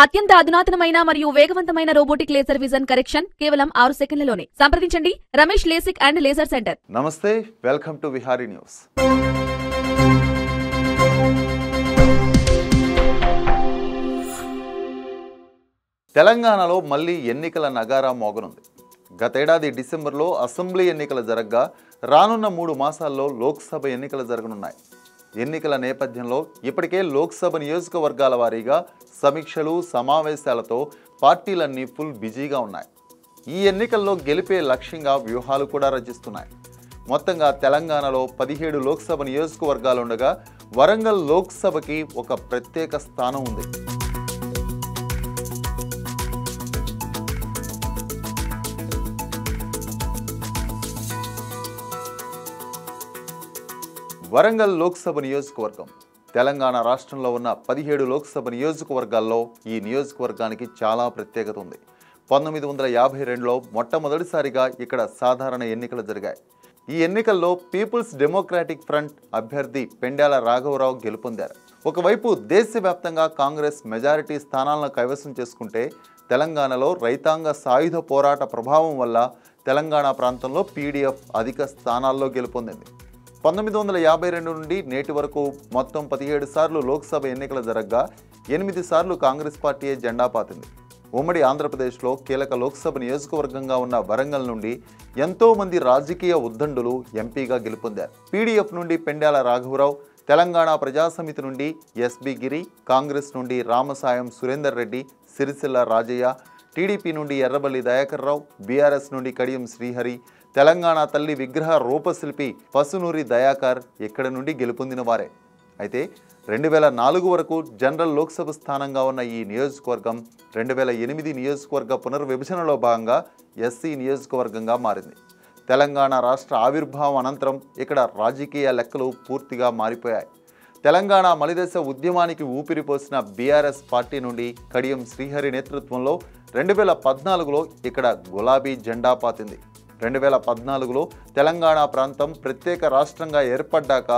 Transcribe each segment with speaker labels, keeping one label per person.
Speaker 1: అత్యంత అధునాతనమైన మరియు వేగవంతమైన రోబోటిక్ లేజర్ విజన్ కరెక్షన్ కేవలం 6 సెకన్లలోనే. సంప్రదించండి Ramesh LASIK and laser centre.
Speaker 2: నమస్తే, వెల్కమ్ టు విహారీ న్యూస్. తెలంగాణలో మళ్లీ ఎన్నికల నగారా మోగనుంది. గతేడాది డిసెంబర్లో అసెంబ్లీ ఎన్నికలు జరగగా రానున్న 3 మాసాల్లో లోక్సభ ఎన్నికలు జరగనున్నాయి. ఎన్నికల నేపథ్యంలో ఇప్పటికే లోక్సభ నియోజకవర్గాల వారీగా సమీక్షలు, సమావేశాలతో పార్టీలన్నీ ఫుల్ బిజీగా ఉన్నాయి. ఈ ఎన్నికల్లో గెలిపే లక్ష్యంగా వ్యూహాలు కూడా రచిస్తున్నాయి. మొత్తంగా తెలంగాణలో 17 లోక్సభ నియోజకవర్గాలుండగా వరంగల్ లోక్సభకి ఒక ప్రత్యేక స్థానం ఉంది. వరంగల్ లోక్సభ నియోజకవర్గం తెలంగాణ రాష్ట్రంలో ఉన్న 17 లోక్సభ నియోజకవర్గాల్లో ఈ నియోజకవర్గానికి చాలా ప్రత్యేకత ఉంది. 1952లో మొట్టమొదటిసారిగా ఇక్కడ సాధారణ ఎన్నికలు జరిగాయి. ఈ ఎన్నికల్లో పీపుల్స్ డెమోక్రాటిక్ ఫ్రంట్ అభ్యర్థి పెండ్యాల రాఘవరావు గెలుపొందారు. ఒకవైపు దేశవ్యాప్తంగా కాంగ్రెస్ మెజారిటీ స్థానాలను కైవసం చేసుకుంటే, తెలంగాణలో రైతాంగ సాయుధ పోరాట ప్రభావం వల్ల తెలంగాణ ప్రాంతంలో పీడీఎఫ్ అధిక స్థానాల్లో గెలుపొందింది. 1952 నుండి నేటి వరకు మొత్తం 17 సార్లు లోక్సభ ఎన్నికలు జరగగా 8 సార్లు కాంగ్రెస్ పార్టీయే జెండా పాతింది. ఉమ్మడి ఆంధ్రప్రదేశ్లో కీలక లోక్సభ నియోజకవర్గంగా ఉన్న వరంగల్ నుండి ఎంతో మంది రాజకీయ ఉద్దండులు ఎంపీగా గెలుపొందారు. పీడీఎఫ్ నుండి పెండ్యాల రాఘవరావు, తెలంగాణ ప్రజాసమితి నుండి ఎస్బి గిరి, కాంగ్రెస్ నుండి రామసాయం సురేందర్ రెడ్డి, సిరిసిల్ల రాజయ్య, టీడీపీ నుండి ఎర్రబల్లి దయాకర్ రావు, బీఆర్ఎస్ నుండి కడియం శ్రీహరి, తెలంగాణ తల్లి విగ్రహ రూపశిల్పి పసునూరి దయాకర్ ఇక్కడి నుండి గెలుపొందిన వారే. అయితే 2004 వరకు జనరల్ లోక్సభ స్థానంగా ఉన్న ఈ నియోజకవర్గం 2008 నియోజకవర్గ పునర్విభజనలో భాగంగా ఎస్సీ నియోజకవర్గంగా మారింది. తెలంగాణ రాష్ట్ర ఆవిర్భావం అనంతరం ఇక్కడ రాజకీయ లెక్కలు పూర్తిగా మారిపోయాయి. తెలంగాణ మలిదశ ఉద్యమానికి ఊపిరిపోసిన బీఆర్ఎస్ పార్టీ నుండి కడియం శ్రీహరి నేతృత్వంలో 2014లో ఇక్కడ గులాబీ జెండా పాతింది. 2014లో తెలంగాణ ప్రాంతం ప్రత్యేక రాష్ట్రంగా ఏర్పడ్డాక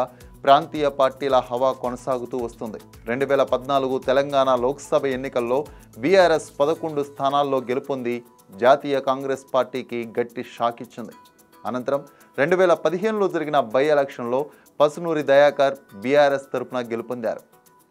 Speaker 2: ప్రాంతీయ పార్టీల హవా కొనసాగుతూ వస్తుంది. 2014 తెలంగాణ లోక్సభ ఎన్నికల్లో బీఆర్ఎస్ 11 స్థానాల్లో గెలుపొంది జాతీయ కాంగ్రెస్ పార్టీకి గట్టి షాక్ ఇచ్చింది. అనంతరం 2015లో జరిగిన బై ఎలక్షన్లో పసునూరి దయాకర్ బీఆర్ఎస్ తరపున గెలుపొందారు.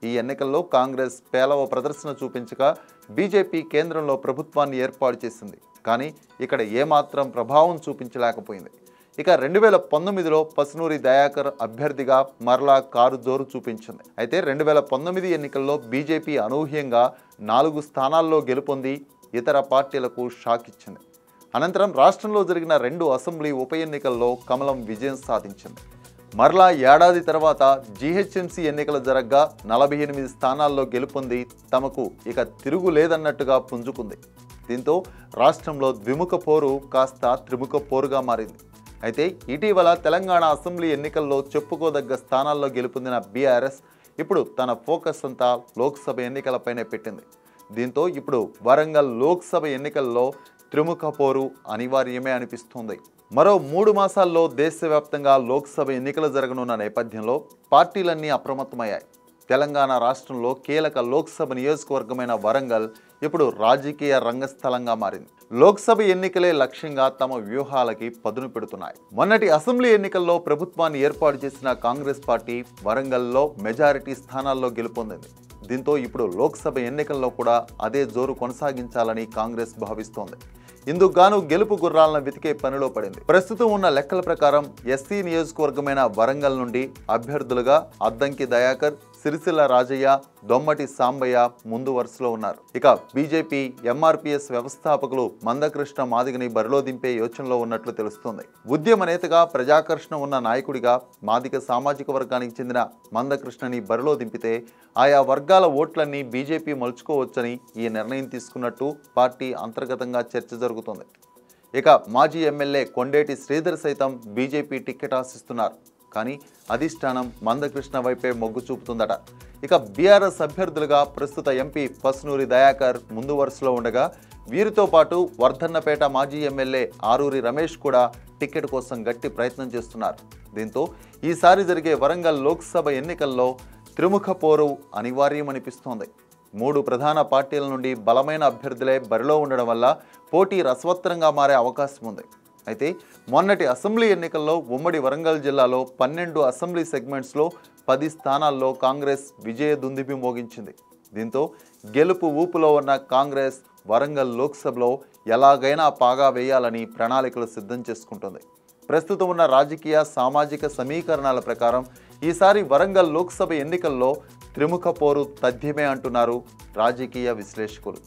Speaker 2: ఈ ఎన్నికల్లో కాంగ్రెస్ పేలవ ప్రదర్శన చూపించగా బీజేపీ కేంద్రంలో ప్రభుత్వాన్ని ఏర్పాటు చేసింది. కానీ ఇక్కడ ఏమాత్రం ప్రభావం చూపించలేకపోయింది. ఇక 2019లో పసునూరి దయాకర్ అభ్యర్థిగా మరలా కారు జోరు చూపించింది. అయితే 2019 ఎన్నికల్లో బీజేపీ అనూహ్యంగా 4 స్థానాల్లో గెలుపొంది ఇతర పార్టీలకు షాక్ ఇచ్చింది. అనంతరం రాష్ట్రంలో జరిగిన 2 అసెంబ్లీ ఉప ఎన్నికల్లో కమలం విజయం సాధించింది. మరలా ఏడాది తర్వాత జీహెచ్ఎంసీ ఎన్నికలు జరగ్గా 48 స్థానాల్లో గెలుపొంది తమకు ఇక తిరుగు లేదన్నట్టుగా పుంజుకుంది. దీంతో రాష్ట్రంలో ద్విముఖ పోరు కాస్త త్రిముఖ పోరుగా మారింది. అయితే ఇటీవల తెలంగాణ అసెంబ్లీ ఎన్నికల్లో చెప్పుకోదగ్గ స్థానాల్లో గెలుపొందిన బీఆర్ఎస్ ఇప్పుడు తన ఫోకస్ అంతా లోక్సభ ఎన్నికలపైనే పెట్టింది. దీంతో ఇప్పుడు వరంగల్ లోక్సభ ఎన్నికల్లో త్రిముఖ పోరు అనివార్యమే అనిపిస్తోంది. మరో 3 మాసాల్లో దేశవ్యాప్తంగా లోక్సభ ఎన్నికలు జరగనున్న నేపథ్యంలో పార్టీలన్నీ అప్రమత్తమయ్యాయి. తెలంగాణ రాష్ట్రంలో కీలక లోక్సభ నియోజకవర్గమైన వరంగల్ ఇప్పుడు రాజకీయ రంగస్థలంగా మారింది. లోక్సభ ఎన్నికలే లక్ష్యంగా తమ వ్యూహాలకి పదును పెడుతున్నాయి. మొన్నటి అసెంబ్లీ ఎన్నికల్లో ప్రభుత్వాన్ని ఏర్పాటు చేసిన కాంగ్రెస్ పార్టీ వరంగల్లో మెజారిటీ స్థానాల్లో గెలుపొందింది. దీంతో ఇప్పుడు లోక్సభ ఎన్నికల్లో కూడా అదే జోరు కొనసాగించాలని కాంగ్రెస్ భావిస్తోంది. ఇందుకు గాను గెలుపు గుర్రాలను వెతికే పనిలో పడింది. ప్రస్తుతం ఉన్న లెక్కల ప్రకారం ఎస్సీ నియోజకవర్గమైన వరంగల్ నుండి అభ్యర్థులుగా అద్దంకి దయాకర్, సిరిసిల్ల రాజయ్య, దొమ్మటి సాంబయ్య ముందు వరుసలో ఉన్నారు. ఇక బీజేపీ ఎంఆర్పీఎస్ వ్యవస్థాపకులు మందకృష్ణ మాదిగని బరిలో దింపే యోచనలో ఉన్నట్లు తెలుస్తోంది. ఉద్యమ నేతగా ప్రజాకర్షణ ఉన్న నాయకుడిగా మాదిగ సామాజిక వర్గానికి చెందిన మందకృష్ణని బరిలో దింపితే ఆయా వర్గాల ఓట్లన్నీ బీజేపీ మలుచుకోవచ్చని ఈ నిర్ణయం తీసుకున్నట్టు పార్టీ అంతర్గతంగా చర్చ జరుగుతోంది. ఇక మాజీ ఎమ్మెల్యే కొండేటి శ్రీధర్ సైతం బీజేపీ టికెట్ ఆశిస్తున్నారు. కానీ అధిష్టానం మందకృష్ణ వైపే మొగ్గు చూపుతుందట. ఇక బీఆర్ఎస్ అభ్యర్థులుగా ప్రస్తుత ఎంపీ పసునూరి దయాకర్ ముందు వరుసలో ఉండగా వీరితో పాటు వర్ధన్నపేట మాజీ ఎమ్మెల్యే ఆరూరి రమేష్ కూడా టికెట్ కోసం గట్టి ప్రయత్నం చేస్తున్నారు. దీంతో ఈసారి జరిగే వరంగల్ లోక్సభ ఎన్నికల్లో త్రిముఖ పోరు అనివార్యమనిపిస్తోంది. 3 ప్రధాన పార్టీల నుండి బలమైన అభ్యర్థులే బరిలో ఉండడం వల్ల పోటీ రసవత్తరంగా మారే అవకాశం ఉంది. అయితే మొన్నటి అసెంబ్లీ ఎన్నికల్లో ఉమ్మడి వరంగల్ జిల్లాలో 12 అసెంబ్లీ సెగ్మెంట్స్లో 10 స్థానాల్లో కాంగ్రెస్ విజయ దుందుబి మోగించింది. దీంతో గెలుపు ఊపులో ఉన్న కాంగ్రెస్ వరంగల్ లోక్సభలో ఎలాగైనా పాగా వేయాలని ప్రణాళికలు సిద్ధం చేసుకుంటుంది. ప్రస్తుతం ఉన్న రాజకీయ సామాజిక సమీకరణాల ప్రకారం ఈసారి వరంగల్ లోక్సభ ఎన్నికల్లో త్రిముఖ పోరు తథ్యమే అంటున్నారు రాజకీయ విశ్లేషకులు.